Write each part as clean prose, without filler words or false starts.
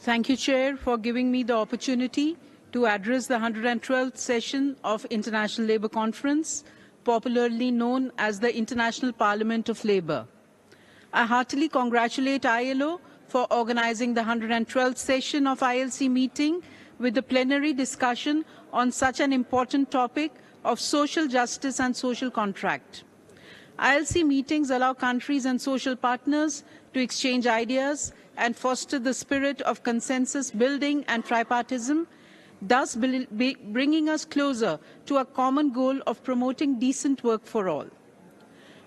Thank you, Chair, for giving me the opportunity to address the 112th session of International Labour Conference, popularly known as the International Parliament of Labour. I heartily congratulate ILO for organizing the 112th session of ILC meeting with the plenary discussion on such an important topic of social justice and social contract. ILC meetings allow countries and social partners to exchange ideas and foster the spirit of consensus building and tripartism, thus bringing us closer to a common goal of promoting decent work for all.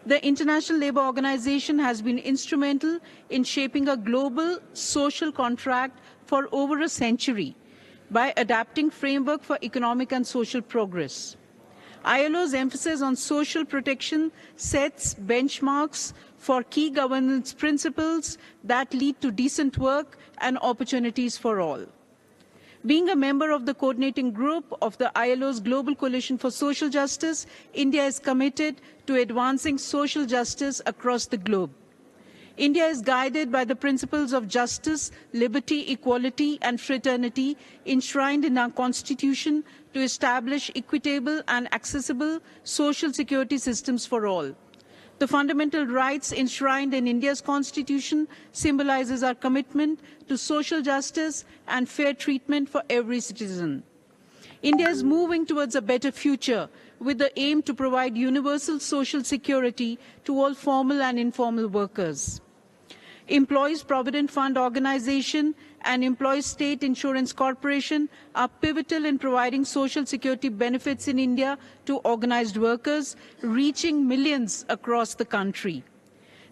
The International Labour Organization has been instrumental in shaping a global social contract for over a century by adapting framework for economic and social progress. ILO's emphasis on social protection sets benchmarks for key governance principles that lead to decent work and opportunities for all. Being a member of the coordinating group of the ILO's Global Coalition for Social Justice, India is committed to advancing social justice across the globe. India is guided by the principles of justice, liberty, equality and fraternity enshrined in our Constitution to establish equitable and accessible social security systems for all. The fundamental rights enshrined in India's Constitution symbolizes our commitment to social justice and fair treatment for every citizen. India is moving towards a better future with the aim to provide universal social security to all formal and informal workers. Employees Provident Fund Organization and Employees State Insurance Corporation are pivotal in providing social security benefits in India to organized workers, reaching millions across the country.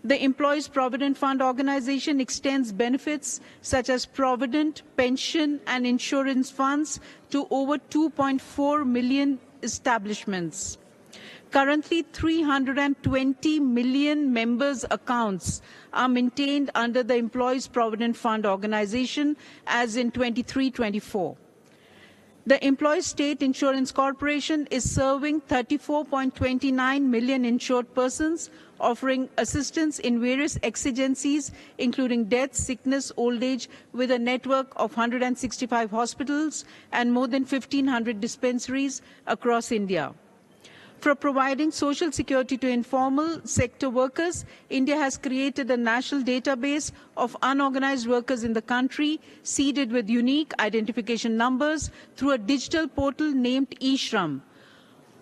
The Employees Provident Fund Organization extends benefits such as provident, pension and insurance funds to over 2.4 million establishments. Currently, 320 million members' accounts are maintained under the Employees Provident Fund Organization as in 23-24. The Employees State Insurance Corporation is serving 34.29 million insured persons, offering assistance in various exigencies, including death, sickness, old age, with a network of 165 hospitals and more than 1,500 dispensaries across India. For providing social security to informal sector workers, India has created a national database of unorganized workers in the country, seeded with unique identification numbers through a digital portal named eShram.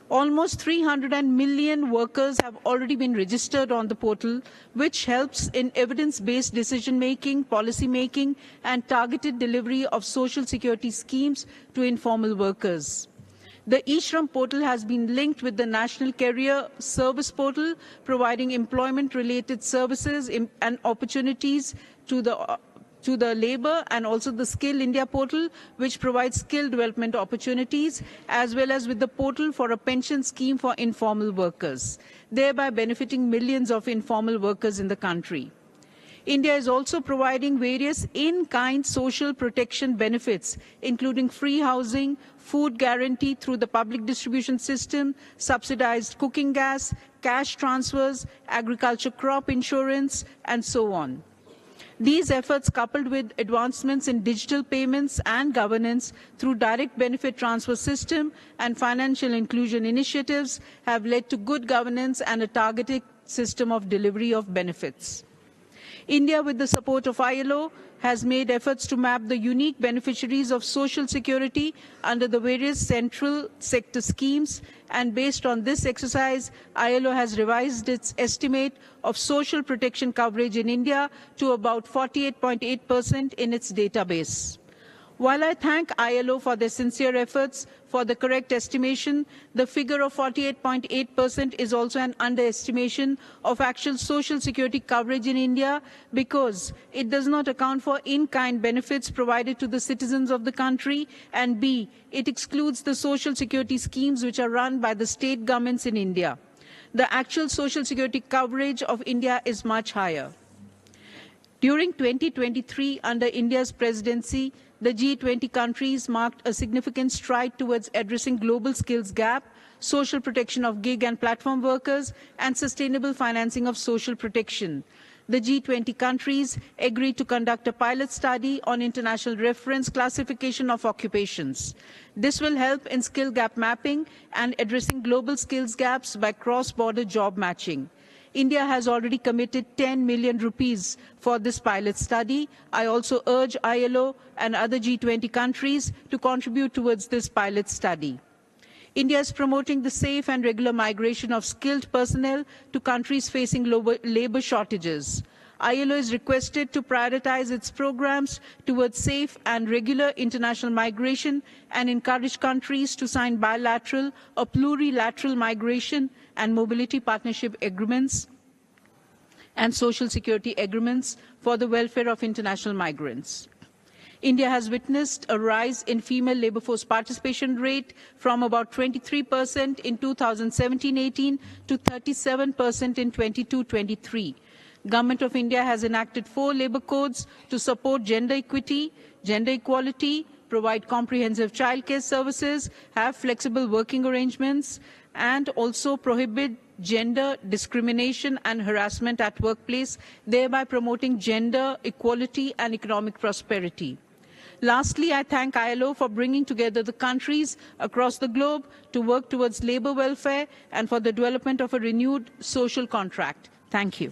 Almost 300 million workers have already been registered on the portal, which helps in evidence-based decision-making, policy-making, and targeted delivery of social security schemes to informal workers. The eShram portal has been linked with the National Career Service Portal, providing employment-related services and opportunities to the labour, and also the Skill India portal, which provides skill development opportunities, as well as with the portal for a pension scheme for informal workers, thereby benefiting millions of informal workers in the country. India is also providing various in-kind social protection benefits, including free housing, food guarantee through the public distribution system, subsidized cooking gas, cash transfers, agriculture crop insurance, and so on. These efforts, coupled with advancements in digital payments and governance through direct benefit transfer system and financial inclusion initiatives, have led to good governance and a targeted system of delivery of benefits. India, with the support of ILO, has made efforts to map the unique beneficiaries of social security under the various central sector schemes, and based on this exercise, ILO has revised its estimate of social protection coverage in India to about 48.8% in its database. While I thank ILO for their sincere efforts for the correct estimation, the figure of 48.8% is also an underestimation of actual social security coverage in India, because it does not account for in-kind benefits provided to the citizens of the country, and B, it excludes the social security schemes which are run by the state governments in India. The actual social security coverage of India is much higher. During 2023, under India's presidency, the G20 countries marked a significant stride towards addressing global skills gap, social protection of gig and platform workers, and sustainable financing of social protection. the G20 countries agreed to conduct a pilot study on international reference classification of occupations. This will help in skill gap mapping and addressing global skills gaps by cross-border job matching. India has already committed 10 million rupees for this pilot study. I also urge ILO and other G20 countries to contribute towards this pilot study. India is promoting the safe and regular migration of skilled personnel to countries facing labor shortages. ILO is requested to prioritize its programs towards safe and regular international migration and encourage countries to sign bilateral or plurilateral migration and mobility partnership agreements and social security agreements for the welfare of international migrants. India has witnessed a rise in female labour force participation rate from about 23% in 2017-18 to 37% in 22-23. Government of India has enacted 4 labour codes to support gender equity, gender equality, provide comprehensive childcare services, have flexible working arrangements, and also prohibit gender discrimination and harassment at workplace, thereby promoting gender equality and economic prosperity. Lastly, I thank ILO for bringing together the countries across the globe to work towards labour welfare and for the development of a renewed social contract. Thank you.